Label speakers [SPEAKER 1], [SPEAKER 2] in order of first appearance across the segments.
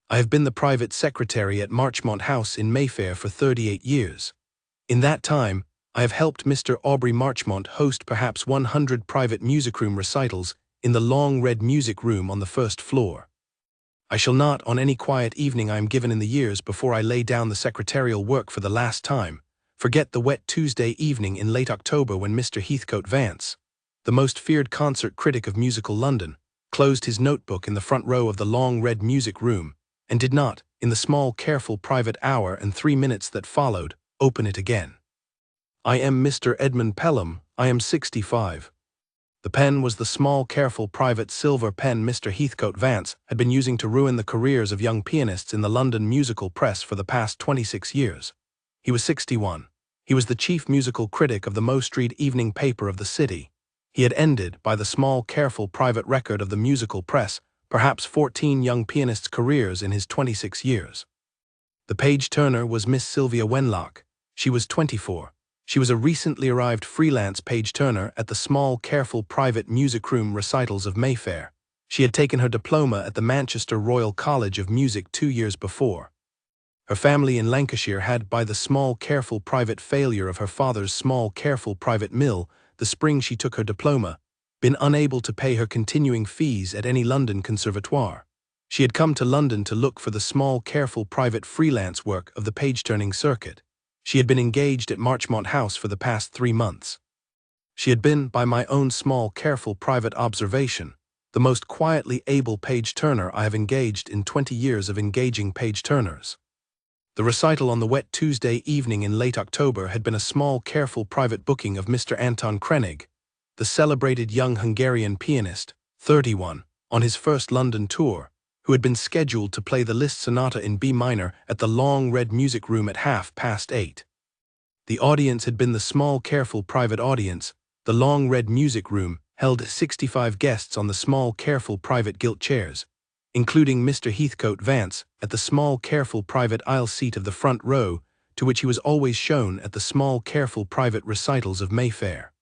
[SPEAKER 1] I have been the private secretary at Marchmont House in Mayfair for 38 years. In that time, I have helped Mr. Aubrey Marchmont host perhaps 100 private music room recitals in the long red music room on the first floor. I shall not, on any quiet evening I am given in the years before I lay down the secretarial work for the last time, forget the wet Tuesday evening in late October when Mr. Heathcote Vance, the most feared concert critic of musical London, closed his notebook in the front row of the long red music room, and did not, in the small careful private hour and 3 minutes that followed, open it again. I am Mr. Edmund Pelham, I am 65. The pen was the small careful private silver pen Mr. Heathcote Vance had been using to ruin the careers of young pianists in the London musical press for the past 26 years. He was 61. He was the chief musical critic of the Mow Street evening paper of the city. He had ended, by the small careful private record of the musical press, perhaps 14 young pianists' careers in his 26 years. The page-turner was Miss Sylvia Wenlock. She was 24. She was a recently arrived freelance page-turner at the small careful private music room recitals of Mayfair. She had taken her diploma at the Manchester Royal College of Music 2 years before. Her family in Lancashire had, by the small careful private failure of her father's small careful private mill, the spring she took her diploma, been unable to pay her continuing fees at any London conservatoire. She had come to London to look for the small careful private freelance work of the page-turning circuit. She had been engaged at Marchmont House for the past 3 months. She had been, by my own small careful private observation, the most quietly able page-turner I have engaged in 20 years of engaging page-turners. The recital on the wet Tuesday evening in late October had been a small careful private booking of Mr. Anton Krenig, the celebrated young Hungarian pianist, 31, on his first London tour, who had been scheduled to play the Liszt Sonata in B minor at the long red music room at 8:30. The audience had been the small careful private audience. The long red music room held 65 guests on the small careful private gilt chairs, including Mr. Heathcote Vance at the small careful private aisle seat of the front row, to which he was always shown at the small careful private recitals of Mayfair.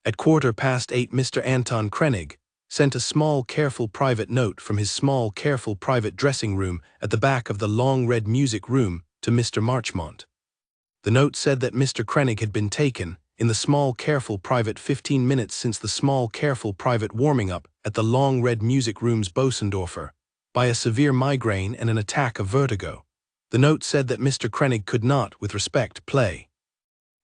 [SPEAKER 1] At 8:15 Mr. Anton Krenig sent a small careful private note from his small careful private dressing room at the back of the long red music room to Mr. Marchmont. The note said that Mr. Krenig had been taken, in the small careful private 15 minutes since the small careful private warming up at the long red music room's Bosendorfer, by a severe migraine and an attack of vertigo. The note said that Mr. Krenig could not, with respect, play.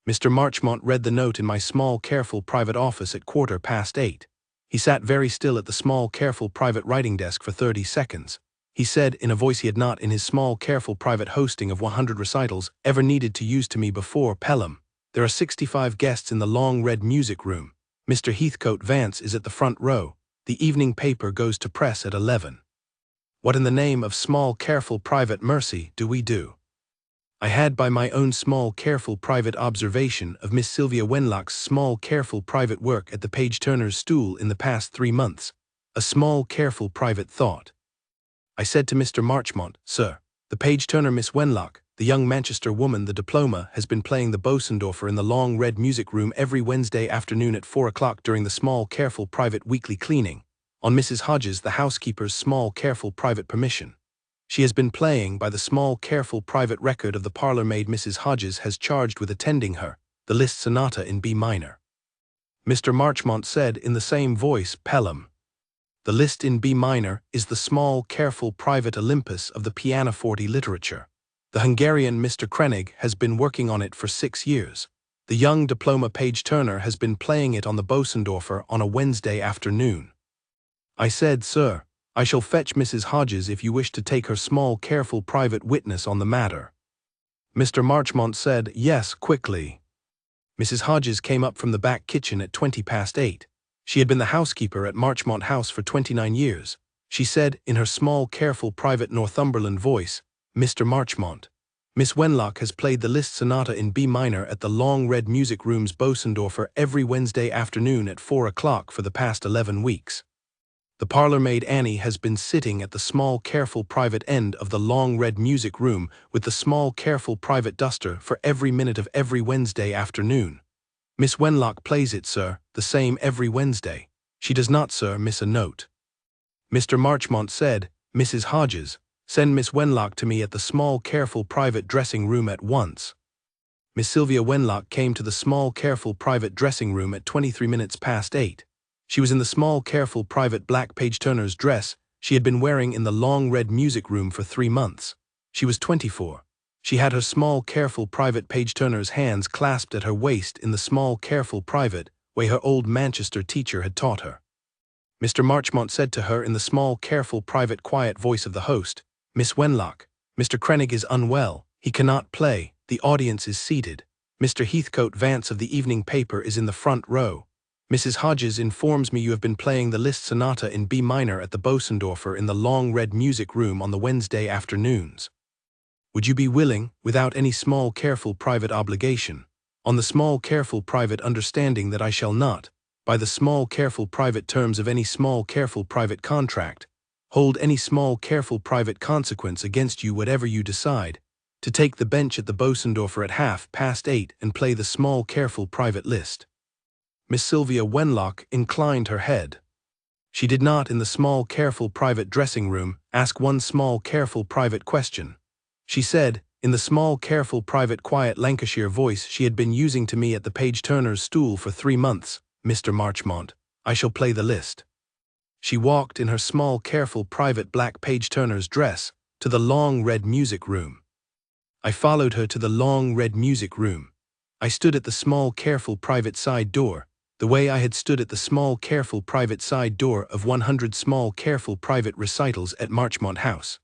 [SPEAKER 1] Mr. Marchmont read the note in my small careful private office at 8:15. He sat very still at the small careful private writing desk for 30 seconds. He said, in a voice he had not, in his small careful private hosting of 100 recitals, ever needed to use to me before, Pelham, there are 65 guests in the long red music room. Mr. Heathcote Vance is at the front row. The evening paper goes to press at 11. What in the name of small careful private mercy do we do? I had, by my own small careful private observation of Miss Sylvia Wenlock's small careful private work at the page-turner's stool in the past 3 months, a small careful private thought. I said to Mr. Marchmont, "Sir, the page-turner Miss Wenlock, the young Manchester woman, the diploma, has been playing the Bosendorfer in the long red music room every Wednesday afternoon at 4 o'clock during the small careful private weekly cleaning, on Mrs. Hodges, the housekeeper's small careful private permission. She has been playing, by the small careful private record of the parlour-maid Mrs. Hodges has charged with attending her, the Liszt Sonata in B minor." Mr. Marchmont said in the same voice, "Pelham, the Liszt in B minor is the small careful private Olympus of the pianoforte literature. The Hungarian Mr. Krenig has been working on it for 6 years. The young diploma page-turner has been playing it on the Bosendorfer on a Wednesday afternoon." I said, "Sir, I shall fetch Mrs. Hodges if you wish to take her small careful private witness on the matter." Mr. Marchmont said, "Yes, quickly." Mrs. Hodges came up from the back kitchen at 8:20. She had been the housekeeper at Marchmont House for 29 years. She said, in her small careful private Northumberland voice, "Mr. Marchmont, Miss Wenlock has played the Liszt Sonata in B minor at the long red music room's Bosendorfer every Wednesday afternoon at 4 o'clock for the past 11 weeks. The parlour-maid Annie has been sitting at the small careful private end of the long red music room with the small careful private duster for every minute of every Wednesday afternoon. Miss Wenlock plays it, sir, the same every Wednesday. She does not, sir, miss a note." Mr. Marchmont said, "Mrs. Hodges, Send Miss Wenlock to me at the small, careful, private dressing room at once. Miss Sylvia Wenlock came to the small, careful, private dressing room at 23 minutes past 8. She was in the small, careful, private black page-turner's dress she had been wearing in the long red music room for 3 months. She was 24. She had her small, careful, private page-turner's hands clasped at her waist in the small, careful, private way her old Manchester teacher had taught her. Mr. Marchmont said to her in the small, careful, private, quiet voice of the host, "Miss Wenlock, Mr. Krenig is unwell. He cannot play. The audience is seated. Mr. Heathcote Vance of the evening paper is in the front row. Mrs. Hodges informs me you have been playing the Liszt Sonata in B minor at the Bosendorfer in the long red music room on the Wednesday afternoons. Would you be willing, without any small, careful, private obligation, on the small, careful, private understanding that I shall not, by the small, careful, private terms of any small, careful, private contract, hold any small, careful, private consequence against you whatever you decide, to take the bench at the Bosendorfer at 8:30 and play the small, careful, private Liszt?" Miss Sylvia Wenlock inclined her head. She did not, in the small, careful, private dressing room, ask one small, careful, private question. She said, in the small, careful, private, quiet Lancashire voice she had been using to me at the page-turner's stool for 3 months, "Mr. Marchmont, I shall play the Liszt." She walked in her small, careful, private black page-turner's dress to the long red music room. I followed her to the long red music room. I stood at the small, careful, private side door, the way I had stood at the small, careful, private side door of 100 small, careful, private recitals at Marchmont House.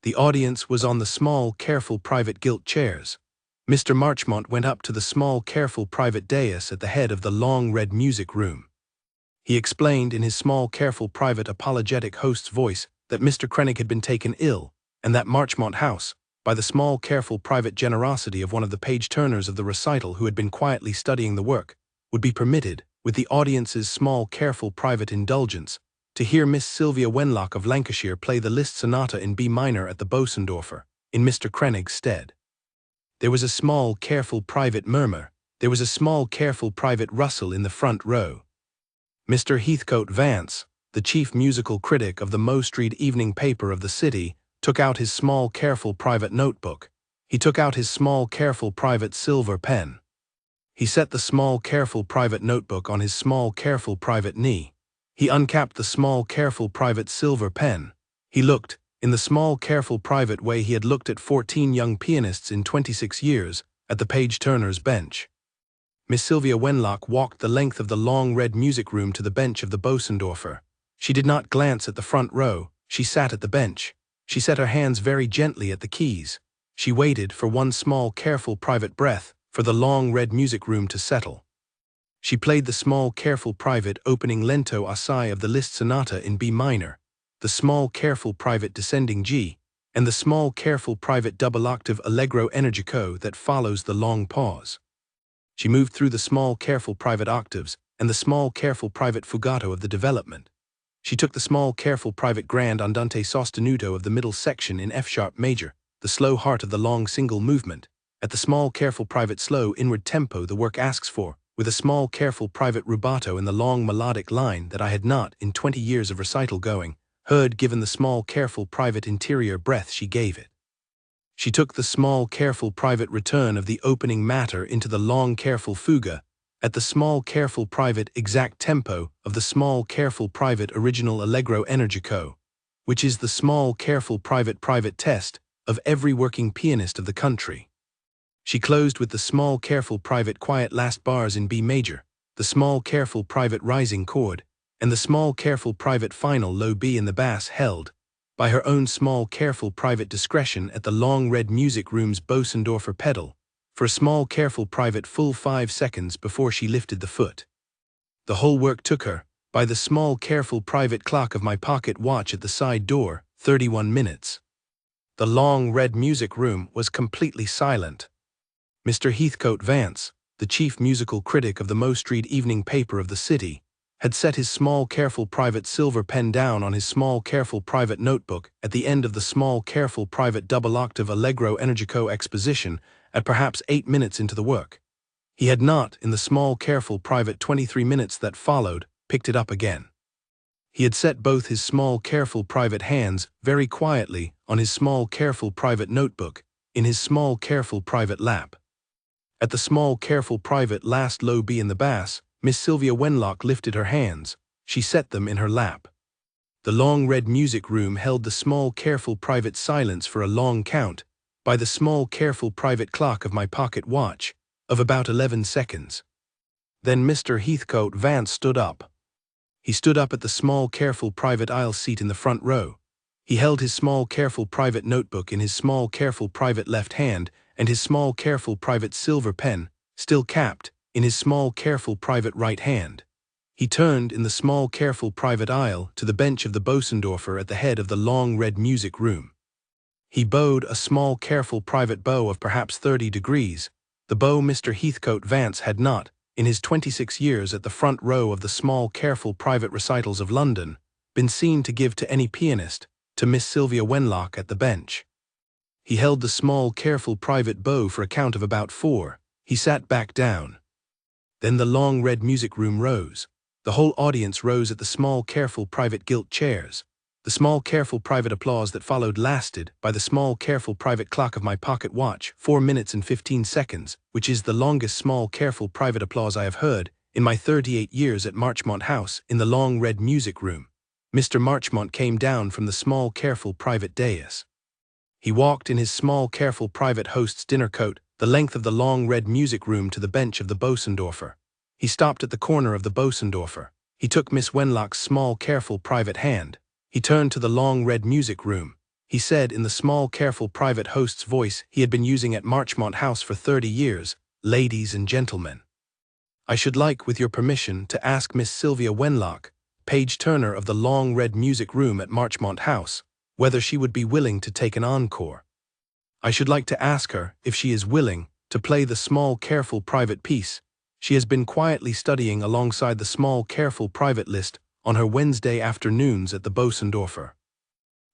[SPEAKER 1] The audience was on the small, careful, private gilt chairs. Mr. Marchmont went up to the small, careful, private dais at the head of the long red music room. He explained in his small, careful, private, apologetic host's voice that Mr. Krenig had been taken ill, and that Marchmont House, by the small, careful, private generosity of one of the page-turners of the recital who had been quietly studying the work, would be permitted, with the audience's small, careful, private indulgence, to hear Miss Sylvia Wenlock of Lancashire play the Liszt Sonata in B minor at the Bosendorfer, in Mr. Krenig's stead. There was a small, careful, private murmur. There was a small, careful, private rustle in the front row. Mr. Heathcote Vance, the chief musical critic of the Mow Street evening paper of the city, took out his small, careful, private notebook. He took out his small, careful, private silver pen. He set the small, careful, private notebook on his small, careful, private knee. He uncapped the small, careful, private silver pen. He looked, in the small, careful, private way he had looked at 14 young pianists in 26 years, at the page-turner's bench. Miss Sylvia Wenlock walked the length of the long red music room to the bench of the Bosendorfer. She did not glance at the front row. She sat at the bench. She set her hands very gently at the keys. She waited for one small, careful, private breath, for the long red music room to settle. She played the small, careful, private opening lento assai of the Liszt Sonata in B minor, the small, careful, private descending G, and the small, careful, private double-octave allegro energico that follows the long pause. She moved through the small, careful, private octaves and the small, careful, private fugato of the development. She took the small, careful, private grand andante sostenuto of the middle section in F-sharp major, the slow heart of the long single movement, at the small, careful, private slow inward tempo the work asks for, with a small, careful, private rubato in the long melodic line that I had not, in 20 years of recital going, heard given the small, careful, private interior breath she gave it. She took the small, careful, private return of the opening matter into the long, careful fuga, at the small, careful, private exact tempo of the small, careful, private original allegro energico, which is the small, careful, private test of every working pianist of the country. She closed with the small, careful, private quiet last bars in B major, the small, careful, private rising chord, and the small, careful, private final low B in the bass held, by her own small, careful, private discretion at the long red music room's Bosendorfer pedal, for a small, careful, private full 5 seconds before she lifted the foot. The whole work took her, by the small, careful, private clock of my pocket watch at the side door, 31 minutes. The long red music room was completely silent. Mr. Heathcote Vance, the chief musical critic of the Mow Street evening paper of the city, had set his small, careful, private silver pen down on his small, careful, private notebook at the end of the small, careful, private double-octave allegro energico exposition at perhaps 8 minutes into the work. He had not, in the small, careful, private 23 minutes that followed, picked it up again. He had set both his small, careful, private hands very quietly on his small, careful, private notebook, in his small, careful, private lap. At the small, careful, private last low B in the bass, Miss Sylvia Wenlock lifted her hands. She set them in her lap. The long red music room held the small, careful, private silence for a long count, by the small, careful, private clock of my pocket watch, of about 11 seconds. Then Mr. Heathcote Vance stood up. He stood up at the small, careful, private aisle seat in the front row. He held his small, careful, private notebook in his small, careful, private left hand, and his small, careful, private silver pen, still capped, in his small, careful, private right hand. He turned in the small, careful, private aisle to the bench of the Bosendorfer at the head of the long red music room. He bowed a small, careful, private bow of perhaps 30 degrees, the bow Mr. Heathcote Vance had not, in his 26 years at the front row of the small, careful, private recitals of London, been seen to give to any pianist, to Miss Sylvia Wenlock at the bench. He held the small, careful, private bow for a count of about 4. He sat back down. Then the long red music room rose. The whole audience rose at the small, careful, private gilt chairs. The small, careful, private applause that followed lasted, by the small, careful, private clock of my pocket watch, 4 minutes and 15 seconds, which is the longest small, careful, private applause I have heard, in my 38 years at Marchmont House, in the long red music room. Mr. Marchmont came down from the small, careful, private dais. He walked in his small, careful, private host's dinner coat, the length of the long red music room to the bench of the Bosendorfer. He stopped at the corner of the Bosendorfer. He took Miss Wenlock's small, careful, private hand. He turned to the long red music room. He said in the small, careful, private host's voice he had been using at Marchmont House for 30 years, "Ladies and gentlemen, I should like, with your permission, to ask Miss Sylvia Wenlock, page turner of the long red music room at Marchmont House, whether she would be willing to take an encore. I should like to ask her, if she is willing, to play the small, careful, private piece she has been quietly studying alongside the small, careful, private Liszt on her Wednesday afternoons at the Bosendorfer."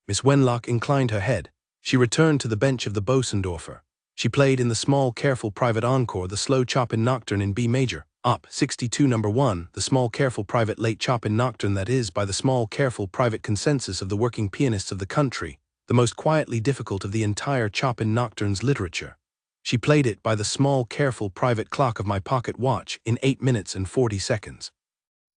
[SPEAKER 1] Miss Wenlock inclined her head. She returned to the bench of the Bosendorfer. She played in the small, careful, private encore the slow Chopin Nocturne in B major, Op. 62 No. 1, the small, careful, private late Chopin Nocturne that is, by the small, careful, private consensus of the working pianists of the country, the most quietly difficult of the entire Chopin Nocturne's literature. She played it by the small, careful, private clock of my pocket watch in 8 minutes and 40 seconds.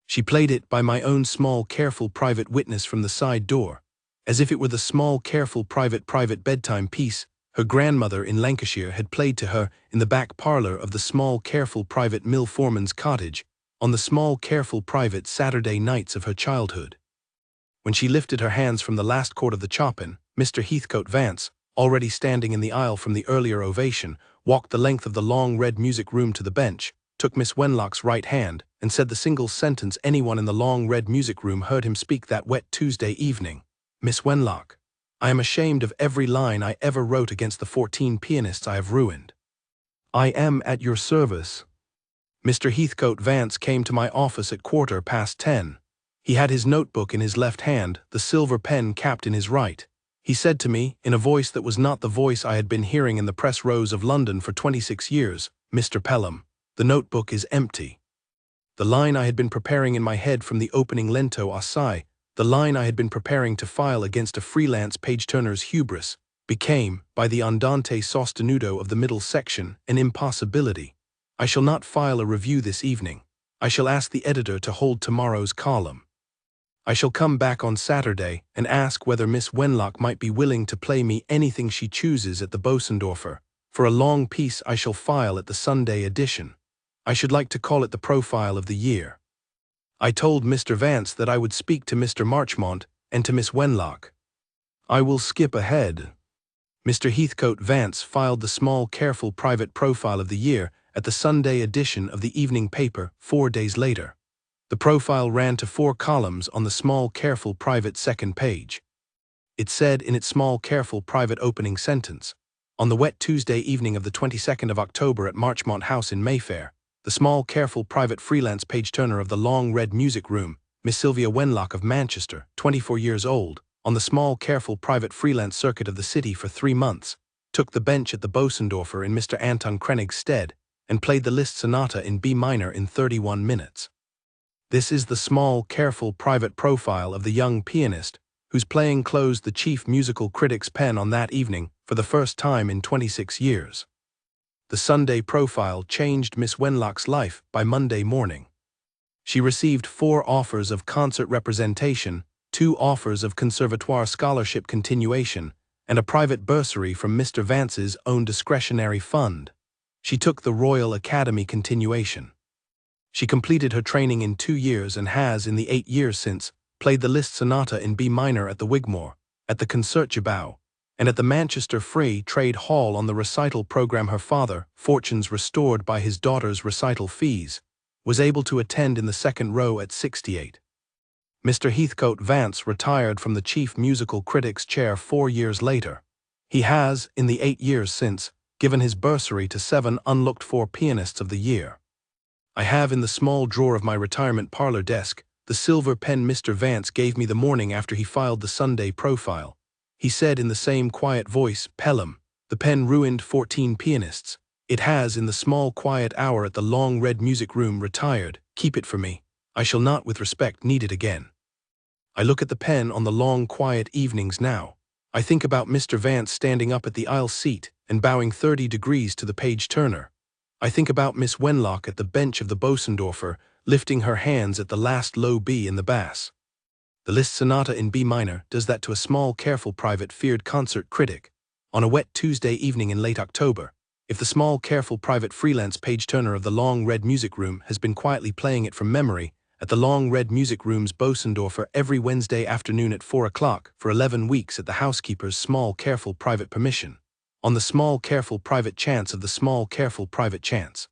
[SPEAKER 1] She played it by my own small, careful, private witness from the side door, as if it were the small, careful, private bedtime piece her grandmother in Lancashire had played to her in the back parlour of the small, careful, private mill foreman's cottage on the small, careful, private Saturday nights of her childhood. When she lifted her hands from the last chord of the Chopin, Mr. Heathcote Vance, already standing in the aisle from the earlier ovation, walked the length of the long red music room to the bench, took Miss Wenlock's right hand, and said the single sentence anyone in the long red music room heard him speak that wet Tuesday evening. "Miss Wenlock, I am ashamed of every line I ever wrote against the 14 pianists I have ruined. I am at your service." Mr. Heathcote Vance came to my office at 10:15. He had his notebook in his left hand, the silver pen capped in his right. He said to me, in a voice that was not the voice I had been hearing in the press rows of London for 26 years, "Mr. Pelham, the notebook is empty." The line I had been preparing in my head from the opening lento assai, the line I had been preparing to file against a freelance page-turner's hubris, became, by the andante sostenuto of the middle section, an impossibility. I shall not file a review this evening. I shall ask the editor to hold tomorrow's column. I shall come back on Saturday and ask whether Miss Wenlock might be willing to play me anything she chooses at the Bosendorfer, for a long piece I shall file at the Sunday edition. I should like to call it the profile of the year. I told Mr. Vance that I would speak to Mr. Marchmont and to Miss Wenlock. I will skip ahead. Mr. Heathcote Vance filed the small, careful, private profile of the year at the Sunday edition of the evening paper 4 days later. The profile ran to 4 columns on the small, careful, private second page. It said in its small, careful, private opening sentence, "On the wet Tuesday evening of the 22nd of October at Marchmont House in Mayfair, the small, careful, private freelance page-turner of the long red music room, Miss Sylvia Wenlock of Manchester, 24 years old, on the small, careful, private freelance circuit of the city for 3 months, took the bench at the Bosendorfer in Mr. Anton Krenig's stead, and played the Liszt Sonata in B minor in 31 minutes. This is the small, careful private profile of the young pianist whose playing closed the chief musical critic's pen on that evening for the first time in 26 years. The Sunday profile changed Miss Wenlock's life by Monday morning. She received 4 offers of concert representation, 2 offers of conservatoire scholarship continuation, and a private bursary from Mr. Vance's own discretionary fund. She took the Royal Academy continuation. She completed her training in 2 years and has, in the 8 years since, played the Liszt Sonata in B minor at the Wigmore, at the Concertgebouw, and at the Manchester Free Trade Hall on the recital program. Her father, fortunes restored by his daughter's recital fees, was able to attend in the second row at 68. Mr. Heathcote Vance retired from the chief musical critic's chair 4 years later. He has, in the 8 years since, given his bursary to 7 unlooked-for pianists of the year. I have in the small drawer of my retirement parlor desk the silver pen Mr. Vance gave me the morning after he filed the Sunday profile. He said in the same quiet voice, "Pelham, the pen ruined 14 pianists. It has, in the small quiet hour at the long red music room, retired. Keep it for me. I shall not with respect need it again." I look at the pen on the long quiet evenings now. I think about Mr. Vance standing up at the aisle seat and bowing 30 degrees to the page-turner. I think about Miss Wenlock at the bench of the Bosendorfer, lifting her hands at the last low B in the bass. The Liszt Sonata in B minor does that to a small, careful, private, feared concert critic on a wet Tuesday evening in late October. If the small, careful, private, freelance page-turner of the long red music room has been quietly playing it from memory at the long red music room's Bosendorfer every Wednesday afternoon at 4 o'clock for 11 weeks at the housekeeper's small, careful, private permission, on the small, careful, private chance of the small, careful, private chance.